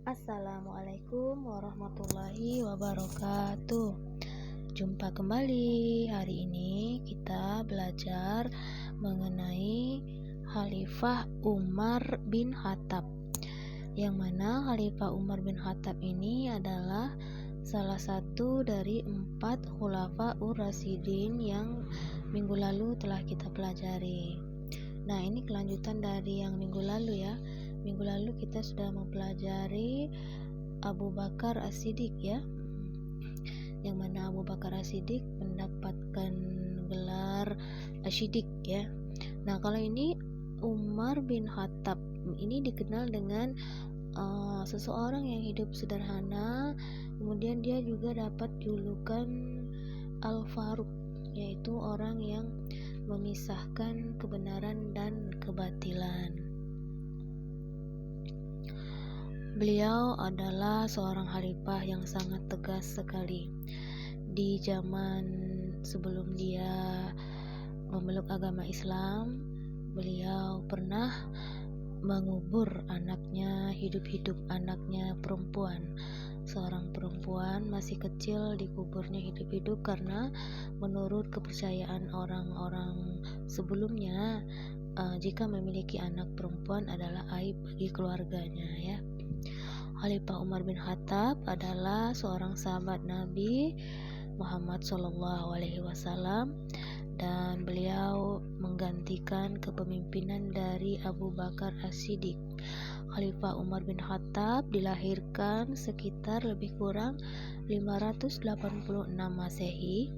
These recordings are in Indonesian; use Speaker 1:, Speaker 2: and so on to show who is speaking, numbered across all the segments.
Speaker 1: Assalamualaikum warahmatullahi wabarakatuh. Jumpa kembali. Hari ini kita belajar mengenai Khalifah Umar bin Khattab. Yang mana Khalifah Umar bin Khattab ini adalah salah satu dari 4 Khulafaur Rasyidin yang minggu lalu telah kita pelajari. Nah, ini kelanjutan dari yang minggu lalu ya. Minggu lalu kita sudah mempelajari Abu Bakar As-Siddiq ya. Yang mana Abu Bakar As-Siddiq mendapatkan gelar Asy-Siddiq ya. Nah, kalau ini Umar bin Khattab ini dikenal dengan seseorang yang hidup sederhana, kemudian dia juga dapat julukan Al-Faruq, yaitu orang yang memisahkan kebenaran dan kebatilan. Beliau adalah seorang khalifah yang sangat tegas sekali. Di zaman sebelum dia memeluk agama Islam, beliau pernah mengubur anaknya, hidup-hidup anaknya perempuan. Seorang perempuan masih kecil dikuburnya hidup-hidup karena menurut kepercayaan orang-orang sebelumnya, jika memiliki anak perempuan adalah aib bagi keluarganya ya. Khalifah Umar bin Khattab adalah seorang sahabat Nabi Muhammad SAW dan beliau menggantikan kepemimpinan dari Abu Bakar As-Siddiq. Khalifah Umar bin Khattab dilahirkan sekitar lebih kurang 586 Masehi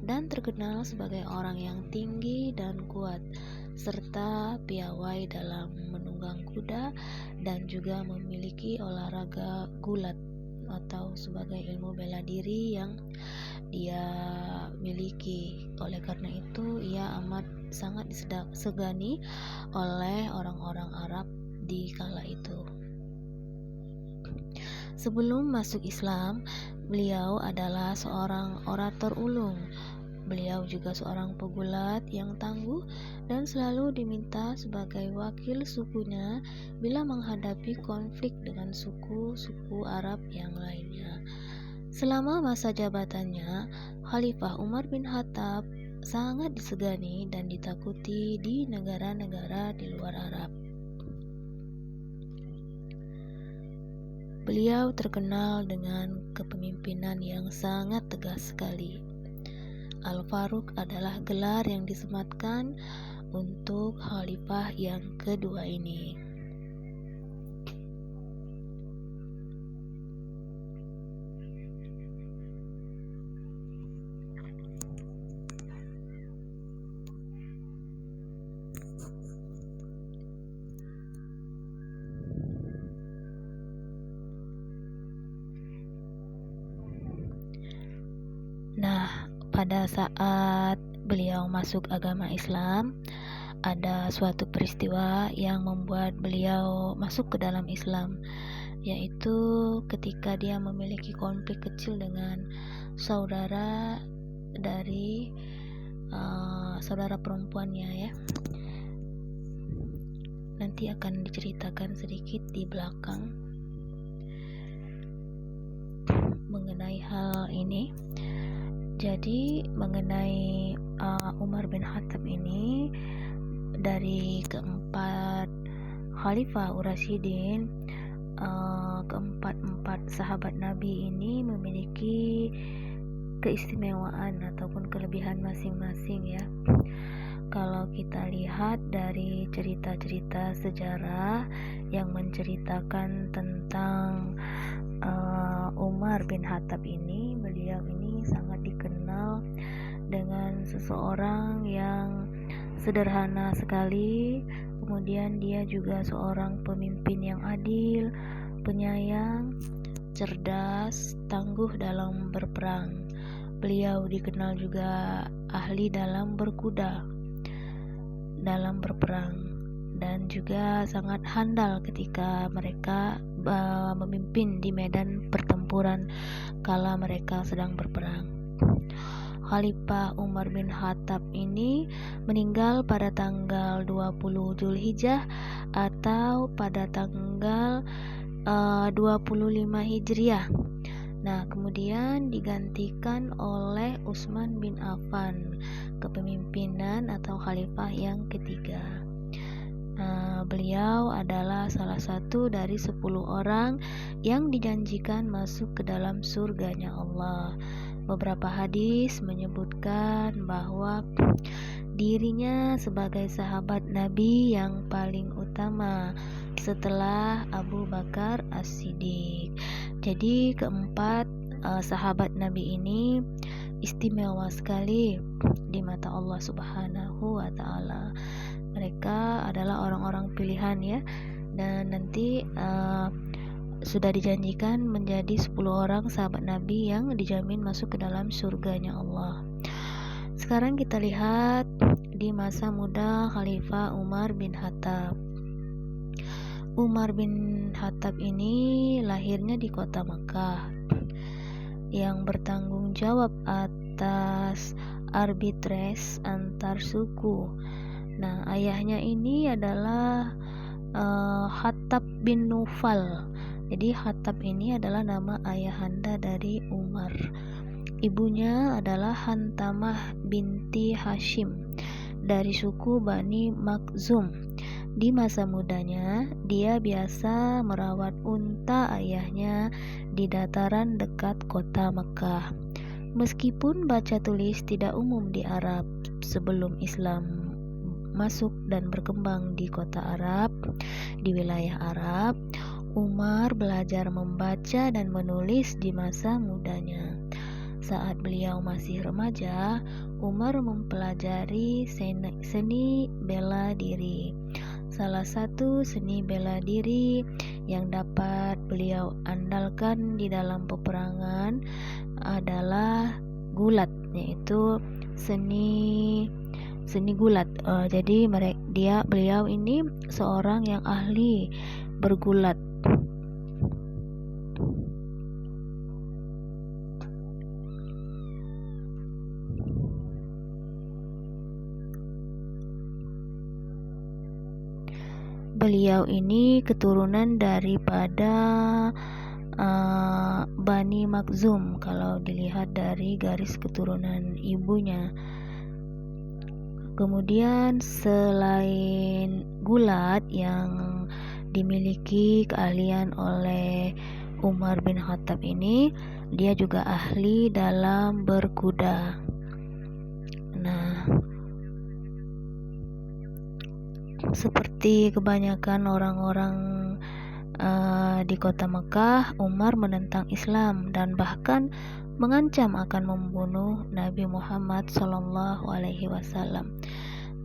Speaker 1: dan terkenal sebagai orang yang tinggi dan kuat serta piawai dalam menunggang kuda dan juga memiliki olahraga gulat atau sebagai ilmu bela diri yang dia miliki. Oleh karena itu ia amat sangat disegani oleh orang-orang Arab di kala itu. Sebelum masuk Islam, beliau adalah seorang orator ulung. Beliau juga seorang pegulat yang tangguh dan selalu diminta sebagai wakil sukunya bila menghadapi konflik dengan suku-suku Arab yang lainnya. Selama masa jabatannya, Khalifah Umar bin Khattab sangat disegani dan ditakuti di negara-negara di luar Arab. Beliau terkenal dengan kepemimpinan yang sangat tegas sekali. Al-Faruq adalah gelar yang disematkan untuk khalifah yang kedua ini. Nah, pada saat beliau masuk agama Islam, ada suatu peristiwa yang membuat beliau masuk ke dalam Islam, yaitu ketika dia memiliki konflik kecil dengan saudara dari saudara perempuannya ya. Nanti akan diceritakan sedikit di belakang mengenai hal ini. Jadi mengenai Umar bin Khattab ini, dari keempat Khalifah Rasyidin, keempat sahabat Nabi ini memiliki keistimewaan ataupun kelebihan masing-masing ya. Kalau kita lihat dari cerita-cerita sejarah yang menceritakan tentang Umar bin Khattab ini, beliau ini sangat dikenal dengan seseorang yang sederhana sekali. Kemudian dia juga seorang pemimpin yang adil, penyayang, cerdas, tangguh dalam berperang. Beliau dikenal juga ahli dalam berkuda, dalam berperang, dan juga sangat handal ketika mereka memimpin di medan pertempuran kala mereka sedang berperang. Khalifah Umar bin Khattab ini meninggal pada tanggal 20 Zulhijjah atau pada tanggal 25 Hijriah. Nah, kemudian digantikan oleh Utsman bin Affan, kepemimpinan atau khalifah yang ketiga. Beliau adalah salah satu dari 10 orang yang dijanjikan masuk ke dalam surganya Allah. Beberapa hadis menyebutkan bahwa dirinya sebagai sahabat Nabi yang paling utama setelah Abu Bakar As-Siddiq. Jadi keempat sahabat Nabi ini istimewa sekali di mata Allah Subhanahu wa Ta'ala. Mereka adalah orang-orang pilihan ya, dan nanti sudah dijanjikan menjadi 10 orang sahabat Nabi yang dijamin masuk ke dalam surganya Allah. Sekarang kita lihat di masa muda Khalifah Umar bin Khattab. Umar bin Khattab ini lahirnya di kota Makkah, yang bertanggung jawab atas arbitrase antar suku. Nah, ayahnya ini adalah Khattab bin Nufal. Jadi Khattab ini adalah nama ayahanda dari Umar. Ibunya adalah Hantamah binti Hashim dari suku Bani Makhzum. Di masa mudanya, dia biasa merawat unta ayahnya di dataran dekat kota Mekah. Meskipun baca tulis tidak umum di Arab sebelum Islam masuk dan berkembang di kota Arab, di wilayah Arab, Umar belajar membaca dan menulis di masa mudanya. Saat beliau masih remaja, Umar mempelajari seni bela diri. Salah satu seni bela diri yang dapat beliau andalkan di dalam peperangan adalah gulat, yaitu seni gulat. Jadi beliau ini seorang yang ahli bergulat. Beliau ini keturunan daripada Bani Makhzum kalau dilihat dari garis keturunan ibunya. Kemudian selain gulat yang dimiliki keahlian oleh Umar bin Khattab ini, dia juga ahli dalam berkuda. Nah, seperti kebanyakan orang-orang di kota Mekah, Umar menentang Islam dan bahkan mengancam akan membunuh Nabi Muhammad SAW.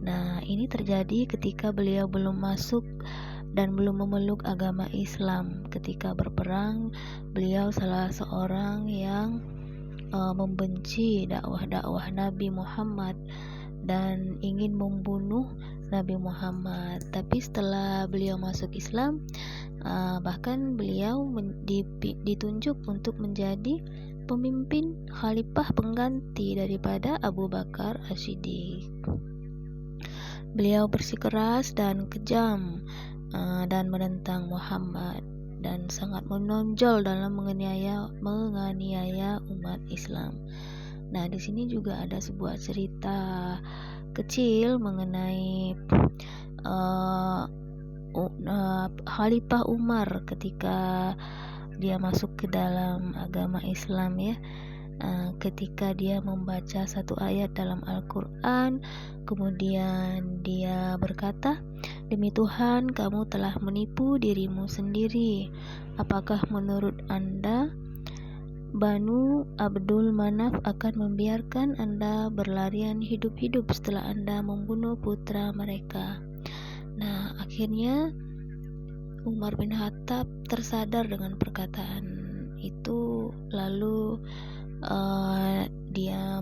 Speaker 1: Nah, ini terjadi ketika beliau belum masuk dan belum memeluk agama Islam. Ketika berperang, beliau salah seorang yang membenci dakwah Nabi Muhammad dan ingin membunuh Nabi Muhammad. Tapi setelah beliau masuk Islam, bahkan beliau ditunjuk untuk menjadi pemimpin khalifah pengganti daripada Abu Bakar As-Siddiq. Beliau bersikeras dan kejam dan menentang Muhammad dan sangat menonjol dalam menganiaya umat Islam. Nah, di sini juga ada sebuah cerita kecil mengenai Khalifah Umar ketika dia masuk ke dalam agama Islam ya. Ketika dia membaca satu ayat dalam Al-Quran, kemudian dia berkata, "Demi Tuhan, kamu telah menipu dirimu sendiri. Apakah menurut Anda Banu Abdul Manaf akan membiarkan Anda berlarian hidup-hidup setelah Anda membunuh putra mereka?" Nah, akhirnya Umar bin Khattab tersadar dengan perkataan itu, lalu dia